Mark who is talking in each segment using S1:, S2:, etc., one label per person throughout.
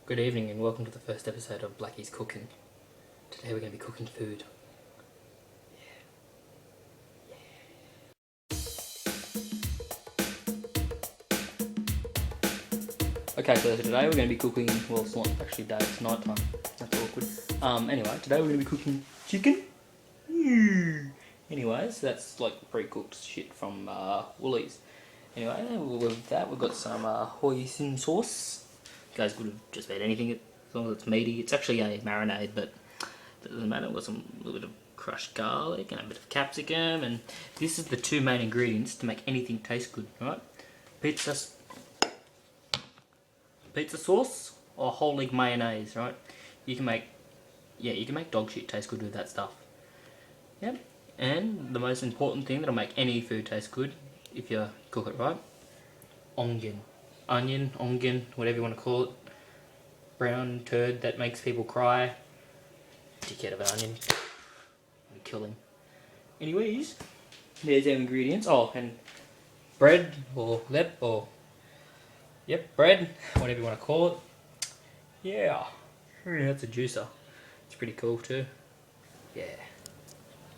S1: Good evening and welcome to the first episode of Blacky's Cooking. Today we're going to be cooking food. Okay, so today we're going to be cooking, well it's not actually day, it's night time. That's awkward. Anyway, today we're going to be cooking chicken. Anyways, that's like pre-cooked shit from Woolies. Anyway, with that we've got some hoisin sauce. You guys could have just made anything as long as it's meaty. It's actually a marinade, but it doesn't matter. We've got some little bit of crushed garlic and a bit of capsicum, and this is the two main ingredients to make anything taste good, right? Pizza sauce or whole egg mayonnaise, right? You can make dog shit taste good with that stuff. Yep. And the most important thing that'll make any food taste good, if you cook it right, onion, whatever you want to call it. Brown turd that makes people cry. Dickhead of an onion. I'm kill him. Anyways, there's our ingredients. Oh, and bread or bread, whatever you want to call it. Yeah, that's a juicer. It's pretty cool too. Yeah.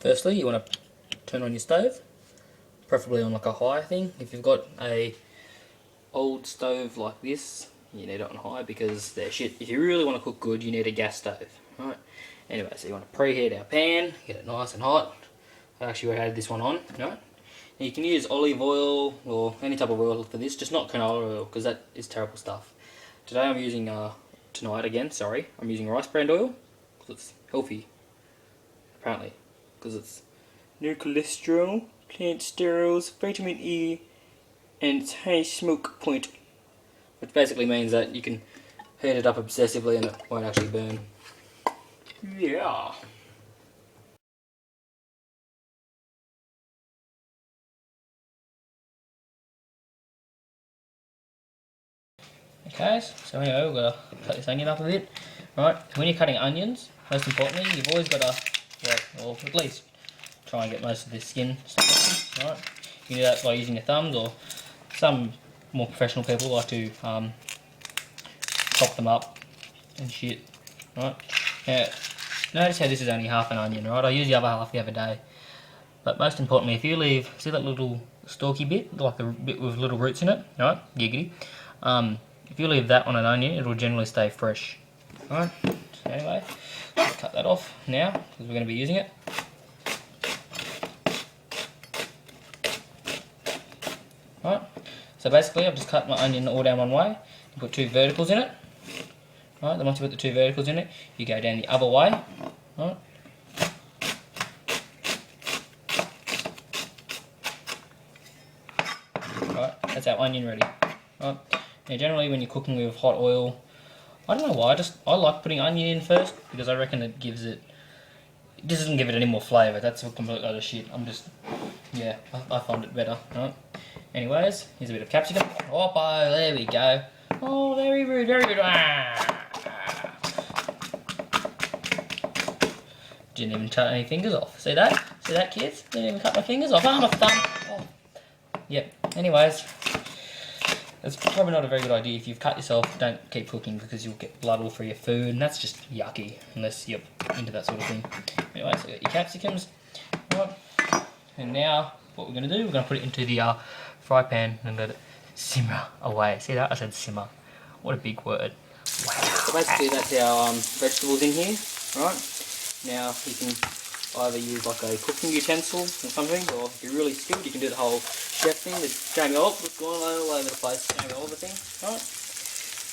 S1: Firstly, you want to turn on your stove, preferably on like a high thing. If you've got a old stove like this, you need it on high because they're shit. If you really want to cook good, you need a gas stove, right? Anyway, so you want to preheat our pan, get it nice and hot. I actually had this one on, right? Now you can use olive oil or any type of oil for this, just not canola oil because that is terrible stuff. Today I'm using, I'm using rice bran oil because it's healthy, apparently, because it's no cholesterol, plant sterols, vitamin E, and it's high smoke point, which basically means that you can heat it up obsessively and it won't actually burn. Yeah. Okay, so anyway, we've got to cut this onion up a bit. Right, when you're cutting onions, most importantly, you've always got to, well, at least try and get most of the skin stuff, right? You can do that by using your thumbs, or some more professional people like to chop them up and shit, right? Now, notice how this is only half an onion, right? I use the other half the other day. But most importantly, if you leave, see that little stalky bit, like the bit with little roots in it, right? Giggity. If you leave that on an onion, it will generally stay fresh. Alright, so anyway, let's cut that off now, because we're going to be using it. Alright, so basically I've just cut my onion all down one way, you put two verticals in it. Alright, then once you put the two verticals in it, you go down the other way. Alright. Right, that's our onion ready. Right. Now generally when you're cooking with hot oil, I don't know why, I like putting onion in first because I reckon it just doesn't give it any more flavour. That's a complete load of shit. I find it better. Right. Anyways, here's a bit of capsicum. Oppo, there we go. Oh, very rude, very rude. Didn't even cut any fingers off. See that? See that, kids? Didn't even cut my fingers off. Oh, my thumb. Oh. Yep. Anyways, it's probably not a very good idea. If you've cut yourself, don't keep cooking because you'll get blood all through your food, and that's just yucky unless you're into that sort of thing. Anyway, so you got your capsicums. Right. And now what we're going to do, we're going to put it into the fry pan and let it simmer away. See that? I said simmer. What a big word. Wow. So basically that's our vegetables in here, right? Now you can either use like a cooking utensil or something, or if you're really skilled you can do the whole chef thing with Jamie Oliver, what's going on all over the place, Jamie Oliver thing, right?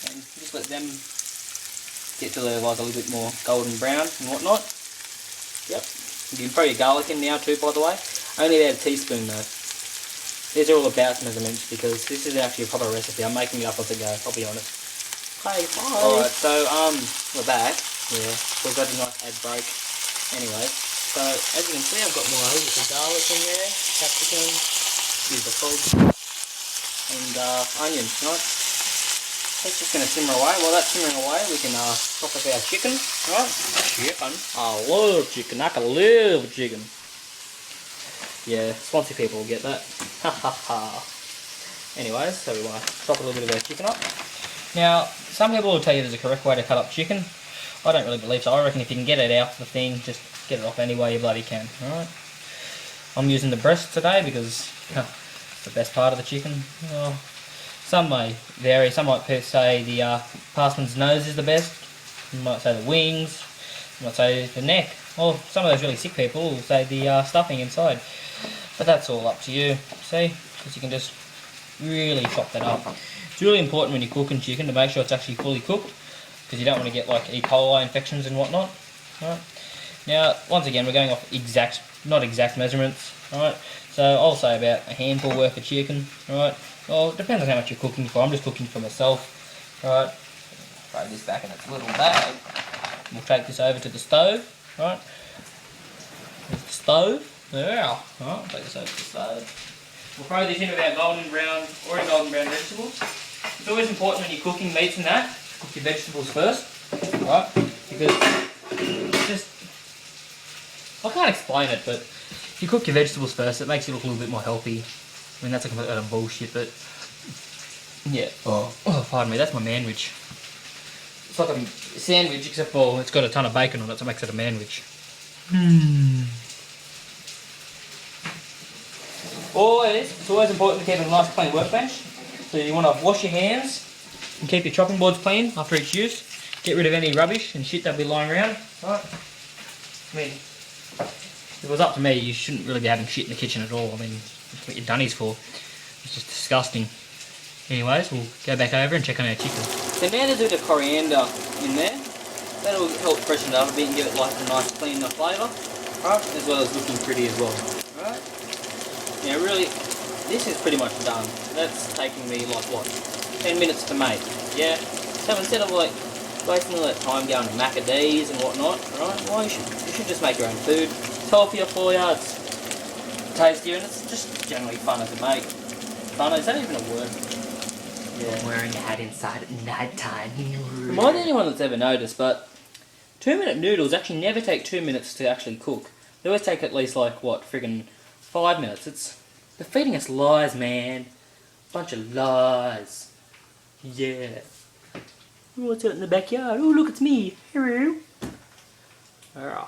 S1: And just let them get till they're like a little bit more golden brown and whatnot. Yep. You can throw your garlic in now too, by the way. Only about a teaspoon though. These are all about measurements because this is actually a proper recipe. I'm making it up as I go, I'll be honest. Hey, hi! Alright, so we're back. Yeah, we've got a nice ad break. Anyway, so as you can see I've got my little garlic in there, capsicum, use the fog, and onions, right? It's just going to simmer away. While that's simmering away we can chop up our chicken, right? Chicken? I love chicken, I can live chicken. Yeah, Swansea people will get that. Ha ha ha. Anyways, so we want to chop a little bit of our chicken up. Now, some people will tell you there's a correct way to cut up chicken. I don't really believe so. I reckon if you can get it out the thing, just get it off any way you bloody can. Alright. I'm using the breast today because it's the best part of the chicken. Some may vary. Some might say the Passman's nose is the best. Some might say the wings. Some might say the neck. Or some of those really sick people will say the stuffing inside. But that's all up to you. See? Because you can just really chop that up. It's really important when you're cooking chicken to make sure it's actually fully cooked, because you don't want to get like E. coli infections and whatnot. Right. Now, once again, we're going off not exact measurements. Right. So I'll say about a handful worth of chicken. Right. Well, it depends on how much you're cooking for. I'm just cooking for myself. Right. Throw this back in its little bag. We'll take this over to the stove. Right. There's the stove. There. Right. Take this over to the stove. We'll throw this in with our golden brown vegetables. It's always important when you're cooking meats and that, cook your vegetables first, right? Because it's just, I can't explain it, but if you cook your vegetables first, it makes you look a little bit more healthy. I mean, that's a complete lot of bullshit, but yeah. Oh, pardon me, that's my manwich. It's like a sandwich, except for it's got a ton of bacon on it, so it makes it a manwich. It's always important to keep a nice clean workbench. So you want to wash your hands and keep your chopping boards clean after each use. Get rid of any rubbish and shit that'll be lying around. Right? I mean, if it was up to me, you shouldn't really be having shit in the kitchen at all. I mean, that's what your dunnies for. It's just disgusting. Anyways, we'll go back over and check on our chicken. So now to do the coriander in there. That'll help freshen it up a bit and give it like a nice clean flavour. Right? As well as looking pretty as well. Right? Now really, this is pretty much done. That's taking me like what, 10 minutes to make, yeah? So instead of like wasting all that time going to Maccadees and whatnot, right? Well, you should just make your own food. It's healthier for you, it's tastier, and it's just generally funner to make. Funner, is that even a word? Yeah.
S2: I'm wearing a hat inside at night time.
S1: Am I the only one that's ever noticed, but 2-minute noodles actually never take 2 minutes to actually cook. They always take at least like, what, friggin' 5 minutes. They're feeding us lies, man. Bunch of lies. Yeah. What's out in the backyard? Oh, look, it's me. Hello. Alright.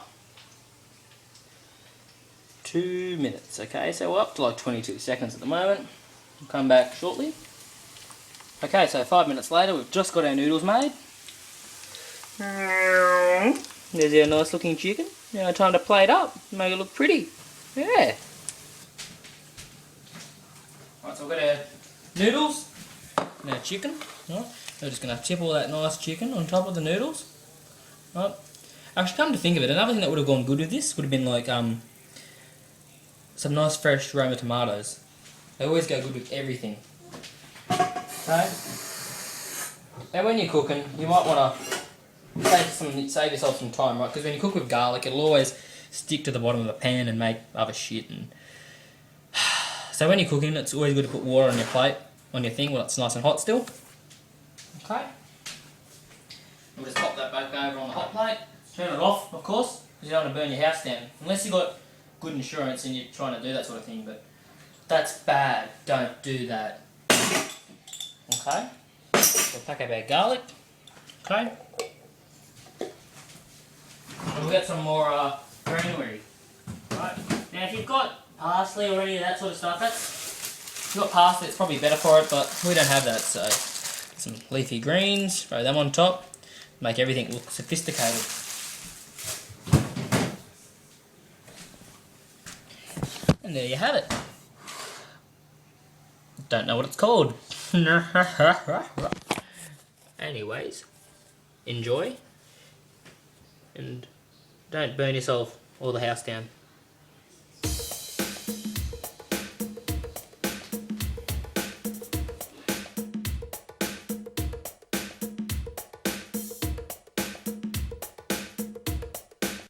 S1: 2 minutes, okay, so we're up to like 22 seconds at the moment. We'll come back shortly. Okay, so 5 minutes later, we've just got our noodles made. There's our nice looking chicken. Now time to plate up, make it look pretty. Yeah. Right, so we've got our noodles and our chicken. Right. We're just going to tip all that nice chicken on top of the noodles. Right. Actually, come to think of it, another thing that would have gone good with this would have been like some nice fresh Roma tomatoes. They always go good with everything. Okay. Now when you're cooking, you might want to save yourself some time, right? Because when you cook with garlic, it'll always stick to the bottom of the pan and make other shit. And so when you're cooking, it's always good to put water on your plate, on your thing, while it's nice and hot still. Okay. We'll just pop that back over on the hot plate. Turn it off, of course, because you don't want to burn your house down. Unless you've got good insurance and you're trying to do that sort of thing, but that's bad. Don't do that. Okay. We'll pack up our garlic. Okay. And we'll get some more greenery. Right. Now if you've got parsley or any of that sort of stuff, if you've got parsley, it's probably better for it, but we don't have that, so some leafy greens, throw them on top, make everything look sophisticated. And there you have it. Don't know what it's called. Anyways, enjoy and don't burn yourself or the house down.